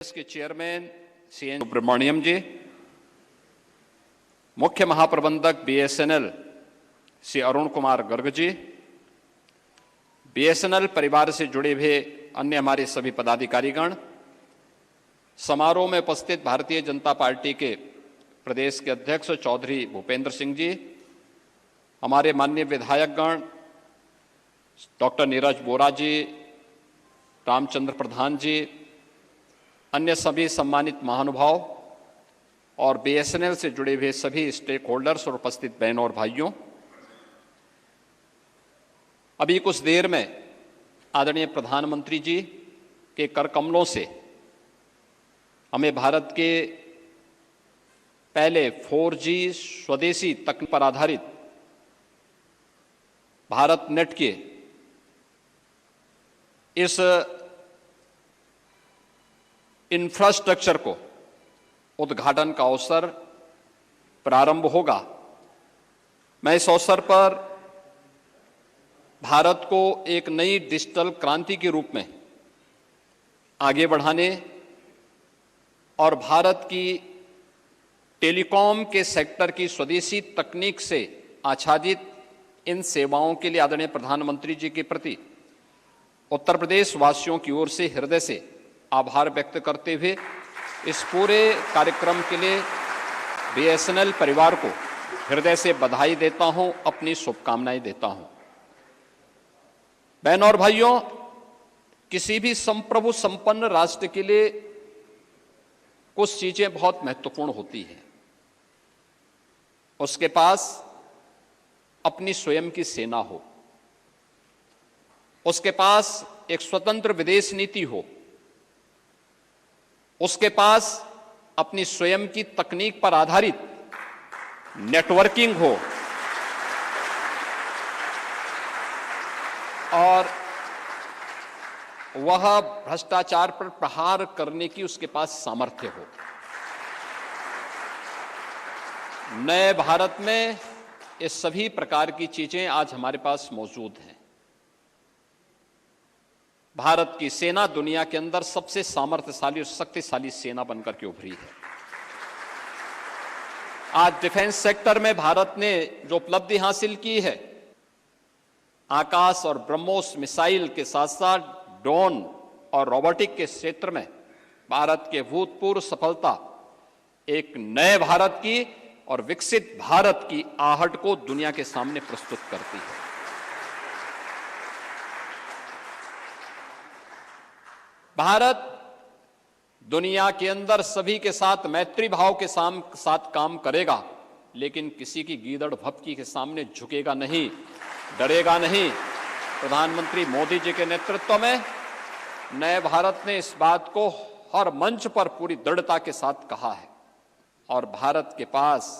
के chairman C N Subramaniam जी, मुख्य महाप्रबंधक बीएसएनएल श्री अरुण कुमार गर्ग जी, बीएसएनएल परिवार से जुड़े हुए अन्य हमारे सभी पदाधिकारीगण, समारोह में उपस्थित भारतीय जनता पार्टी के प्रदेश के अध्यक्ष चौधरी भूपेंद्र सिंह जी, हमारे माननीय विधायकगण डॉक्टर नीरज बोरा जी, रामचंद्र प्रधान जी, अन्य सभी सम्मानित महानुभाव और बीएसएनएल से जुड़े हुए सभी स्टेक होल्डर्स और उपस्थित बहनों और भाइयों, अभी कुछ देर में आदरणीय प्रधानमंत्री जी के कर कमलों से हमें भारत के पहले 4G स्वदेशी तकनीक पर आधारित भारत नेट के इस इंफ्रास्ट्रक्चर को उद्घाटन का अवसर प्रारंभ होगा। मैं इस अवसर पर भारत को एक नई डिजिटल क्रांति के रूप में आगे बढ़ाने और भारत की टेलीकॉम के सेक्टर की स्वदेशी तकनीक से आच्छादित इन सेवाओं के लिए आदरणीय प्रधानमंत्री जी के प्रति उत्तर प्रदेश वासियों की ओर से हृदय से आभार व्यक्त करते हुए इस पूरे कार्यक्रम के लिए बीएसएनएल परिवार को हृदय से बधाई देता हूं, अपनी शुभकामनाएं देता हूं। बहनों और भाइयों, किसी भी संप्रभु संपन्न राष्ट्र के लिए कुछ चीजें बहुत महत्वपूर्ण होती हैं। उसके पास अपनी स्वयं की सेना हो, उसके पास एक स्वतंत्र विदेश नीति हो, उसके पास अपनी स्वयं की तकनीक पर आधारित नेटवर्किंग हो और वह भ्रष्टाचार पर प्रहार करने की उसके पास सामर्थ्य हो। नए भारत में ये सभी प्रकार की चीजें आज हमारे पास मौजूद हैं। भारत की सेना दुनिया के अंदर सबसे सामर्थ्यशाली और शक्तिशाली सेना बनकर के उभरी है। आज डिफेंस सेक्टर में भारत ने जो उपलब्धि हासिल की है, आकाश और ब्रह्मोस मिसाइल के साथ साथ ड्रोन और रोबोटिक के क्षेत्र में भारत के भूतपूर्व सफलता एक नए भारत की और विकसित भारत की आहट को दुनिया के सामने प्रस्तुत करती है। भारत दुनिया के अंदर सभी के साथ मैत्री भाव के साथ काम करेगा, लेकिन किसी की गीदड़ भपकी के सामने झुकेगा नहीं, डरेगा नहीं। प्रधानमंत्री मोदी जी के नेतृत्व में नए भारत ने इस बात को हर मंच पर पूरी दृढ़ता के साथ कहा है और भारत के पास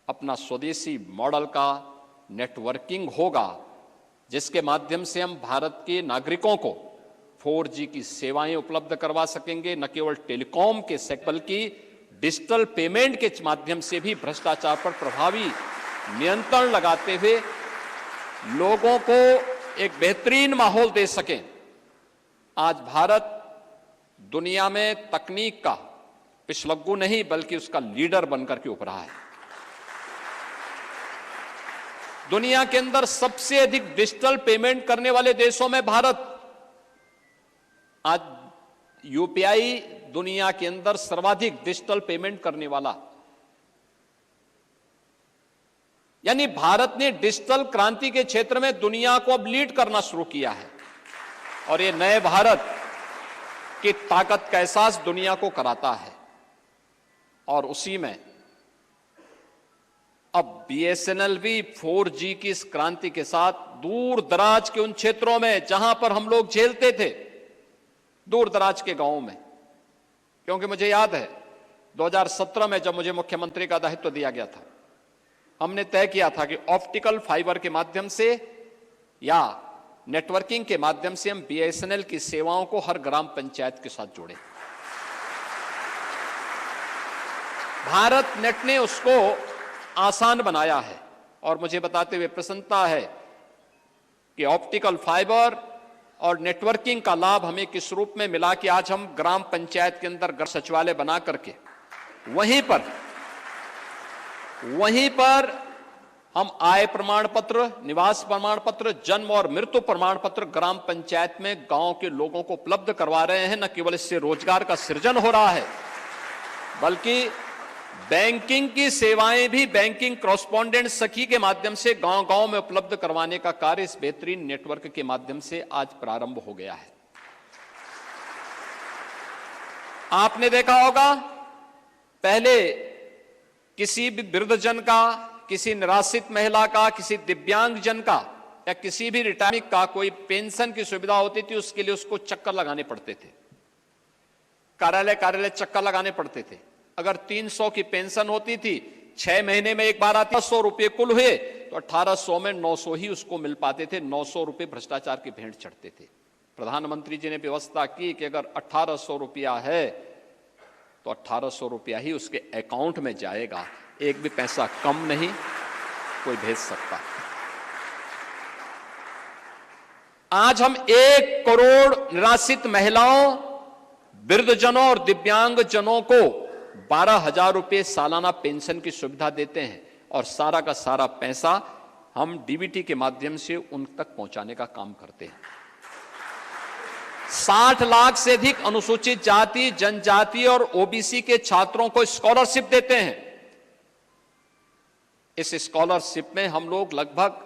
अपना स्वदेशी मॉडल का नेटवर्किंग होगा, जिसके माध्यम से हम भारत के नागरिकों को 4G की सेवाएं उपलब्ध करवा सकेंगे। न केवल टेलीकॉम के सेक्टर बल्कि डिजिटल पेमेंट के माध्यम से भी भ्रष्टाचार पर प्रभावी नियंत्रण लगाते हुए लोगों को एक बेहतरीन माहौल दे सकें। आज भारत दुनिया में तकनीक का पिछलग्गू नहीं बल्कि उसका लीडर बनकर के उभरा है। दुनिया के अंदर सबसे अधिक डिजिटल पेमेंट करने वाले देशों में भारत, आज यूपीआई दुनिया के अंदर सर्वाधिक डिजिटल पेमेंट करने वाला, यानी भारत ने डिजिटल क्रांति के क्षेत्र में दुनिया को अब लीड करना शुरू किया है और ये नए भारत की ताकत का एहसास दुनिया को कराता है। और उसी में अब बीएसएनएल भी 4G की इस क्रांति के साथ दूर दराज के उन क्षेत्रों में जहां पर हम लोग झेलते थे, दूर दराज के गांवों में, क्योंकि मुझे याद है 2017 में जब मुझे मुख्यमंत्री का दायित्व दिया गया था, हमने तय किया था कि ऑप्टिकल फाइबर के माध्यम से या नेटवर्किंग के माध्यम से हम बीएसएनएल की सेवाओं को हर ग्राम पंचायत के साथ जोड़ें। भारत नेट ने उसको आसान बनाया है और मुझे बताते हुए प्रसन्नता है कि ऑप्टिकल फाइबर और नेटवर्किंग का लाभ हमें किस रूप में मिला कि आज हम ग्राम पंचायत के अंदर ग्राम सचिवालय बना करके वहीं पर हम आय प्रमाण पत्र, निवास प्रमाण पत्र, जन्म और मृत्यु प्रमाण पत्र ग्राम पंचायत में गांव के लोगों को उपलब्ध करवा रहे हैं। न केवल इससे रोजगार का सृजन हो रहा है, बल्कि बैंकिंग की सेवाएं भी बैंकिंग कॉरेस्पॉन्डेंट सखी के माध्यम से गांव-गांव में उपलब्ध करवाने का कार्य इस बेहतरीन नेटवर्क के माध्यम से आज प्रारंभ हो गया है। आपने देखा होगा, पहले किसी भी वृद्धजन का, किसी निराश्रित महिला का, किसी दिव्यांग जन का या किसी भी रिटायरिंग का कोई पेंशन की सुविधा होती थी, उसके लिए उसको चक्कर लगाने पड़ते थे, कार्यालय चक्कर लगाने पड़ते थे। अगर 300 की पेंशन होती थी, 6 महीने में एक बार आती, 100 रुपए कुल हुए तो 1800 में 900 ही उसको मिल पाते थे। 900 रुपए भ्रष्टाचार की भेंट चढ़ते थे। प्रधानमंत्री जी ने व्यवस्था की कि अगर 1800 रुपया है तो 1800 रुपया ही उसके अकाउंट में जाएगा, एक भी पैसा कम नहीं कोई भेज सकता। आज हम 1 करोड़ निराश्रित महिलाओं, वृद्धजनों और दिव्यांग जनों को 12,000 रुपए सालाना पेंशन की सुविधा देते हैं और सारा का सारा पैसा हम डीबीटी के माध्यम से उन तक पहुंचाने का काम करते हैं। 60 लाख से अधिक अनुसूचित जाति, जनजाति और ओबीसी के छात्रों को स्कॉलरशिप देते हैं। इस स्कॉलरशिप में हम लोग लगभग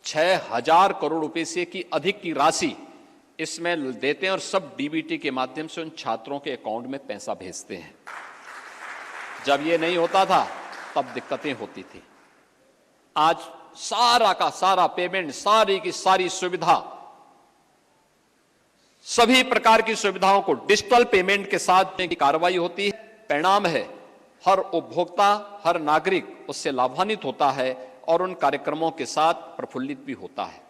6,000 करोड़ रुपए से की अधिक की राशि इसमें देते हैं और सब डीबीटी के माध्यम से उन छात्रों के अकाउंट में पैसा भेजते हैं। जब ये नहीं होता था तब दिक्कतें होती थी। आज सारा का सारा पेमेंट, सारी की सारी सुविधा, सभी प्रकार की सुविधाओं को डिजिटल पेमेंट के साथ की कार्रवाई होती है। परिणाम है हर उपभोक्ता, हर नागरिक उससे लाभान्वित होता है और उन कार्यक्रमों के साथ प्रफुल्लित भी होता है।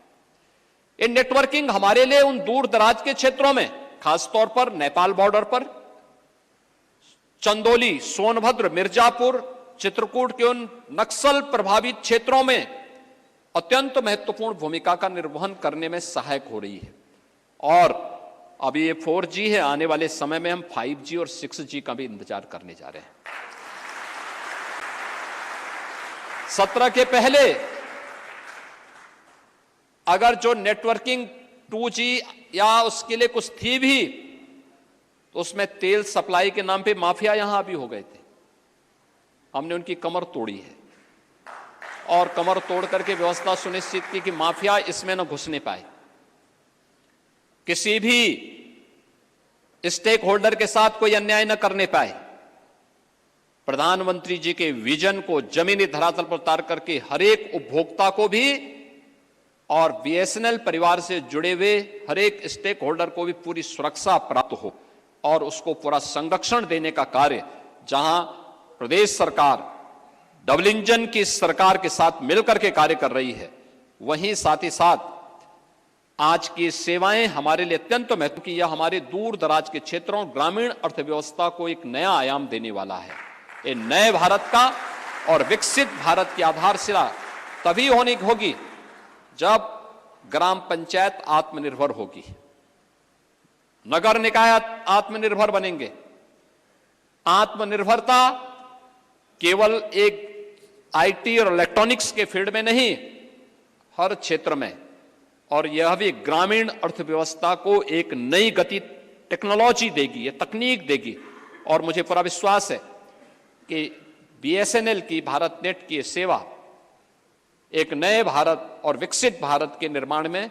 ये नेटवर्किंग हमारे लिए उन दूर दराज के क्षेत्रों में, खासतौर पर नेपाल बॉर्डर पर, चंदौली, सोनभद्र, मिर्जापुर, चित्रकूट के उन नक्सल प्रभावित क्षेत्रों में अत्यंत महत्वपूर्ण भूमिका का निर्वहन करने में सहायक हो रही है। और अभी ये 4G है, आने वाले समय में हम 5G और 6G का भी इंतजार करने जा रहे हैं। 17 के पहले अगर जो नेटवर्किंग 2G या उसके लिए कुछ थी भी, तो उसमें तेल सप्लाई के नाम पे माफिया यहां भी हो गए थे। हमने उनकी कमर तोड़ी है और कमर तोड़ करके व्यवस्था सुनिश्चित की कि माफिया इसमें न घुसने पाए। किसी भी स्टेक होल्डर के साथ कोई अन्याय न करने पाए। प्रधानमंत्री जी के विजन को जमीनी धरातल पर उतार करके हर एक उपभोक्ता को भी और बीएसएनएल परिवार से जुड़े हुए हर एक स्टेक होल्डर को भी पूरी सुरक्षा प्राप्त हो और उसको पूरा संरक्षण देने का कार्य, जहां प्रदेश सरकार डबल इंजन की सरकार के साथ मिलकर के कार्य कर रही है, वहीं साथ ही साथ आज की सेवाएं हमारे लिए अत्यंत महत्व की। यह हमारे दूर दराज के क्षेत्रों, ग्रामीण अर्थव्यवस्था को एक नया आयाम देने वाला है। ये नए भारत का और विकसित भारत की आधारशिला तभी होगी जब ग्राम पंचायत आत्मनिर्भर होगी, नगर निकाय आत्मनिर्भर बनेंगे। आत्मनिर्भरता केवल एक आईटी और इलेक्ट्रॉनिक्स के फील्ड में नहीं, हर क्षेत्र में, और यह भी ग्रामीण अर्थव्यवस्था को एक नई गति टेक्नोलॉजी देगी, ये तकनीक देगी। और मुझे पूरा विश्वास है कि बीएसएनएल की भारत नेट की सेवा एक नए भारत और विकसित भारत के निर्माण में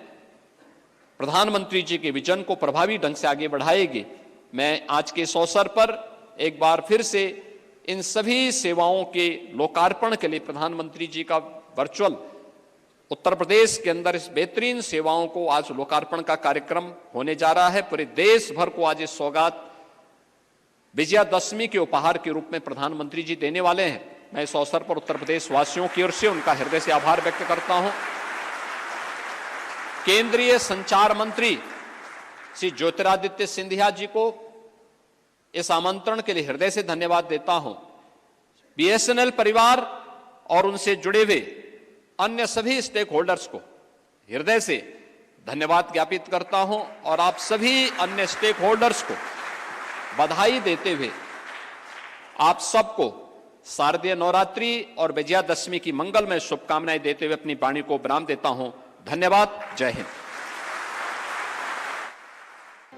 प्रधानमंत्री जी के विजन को प्रभावी ढंग से आगे बढ़ाएगी। मैं आज के इस अवसर पर एक बार फिर से इन सभी सेवाओं के लोकार्पण के लिए प्रधानमंत्री जी का वर्चुअल उत्तर प्रदेश के अंदर इस बेहतरीन सेवाओं को आज लोकार्पण का कार्यक्रम होने जा रहा है। पूरे देश भर को आज इस सौगात विजयादशमी के उपहार के रूप में प्रधानमंत्री जी देने वाले हैं। मैं इस अवसर पर उत्तर प्रदेश वासियों की ओर से उनका हृदय से आभार व्यक्त करता हूं। केंद्रीय संचार मंत्री श्री ज्योतिरादित्य सिंधिया जी को इस आमंत्रण के लिए हृदय से धन्यवाद देता हूं। बीएसएनएल परिवार और उनसे जुड़े हुए अन्य सभी स्टेक होल्डर्स को हृदय से धन्यवाद ज्ञापित करता हूं और आप सभी अन्य स्टेक होल्डर्स को बधाई देते हुए आप सबको शारदीय नवरात्रि और विजयादशमी की मंगलमय शुभकामनाएं देते हुए अपनी वाणी को विराम देता हूं। धन्यवाद। जय हिंद।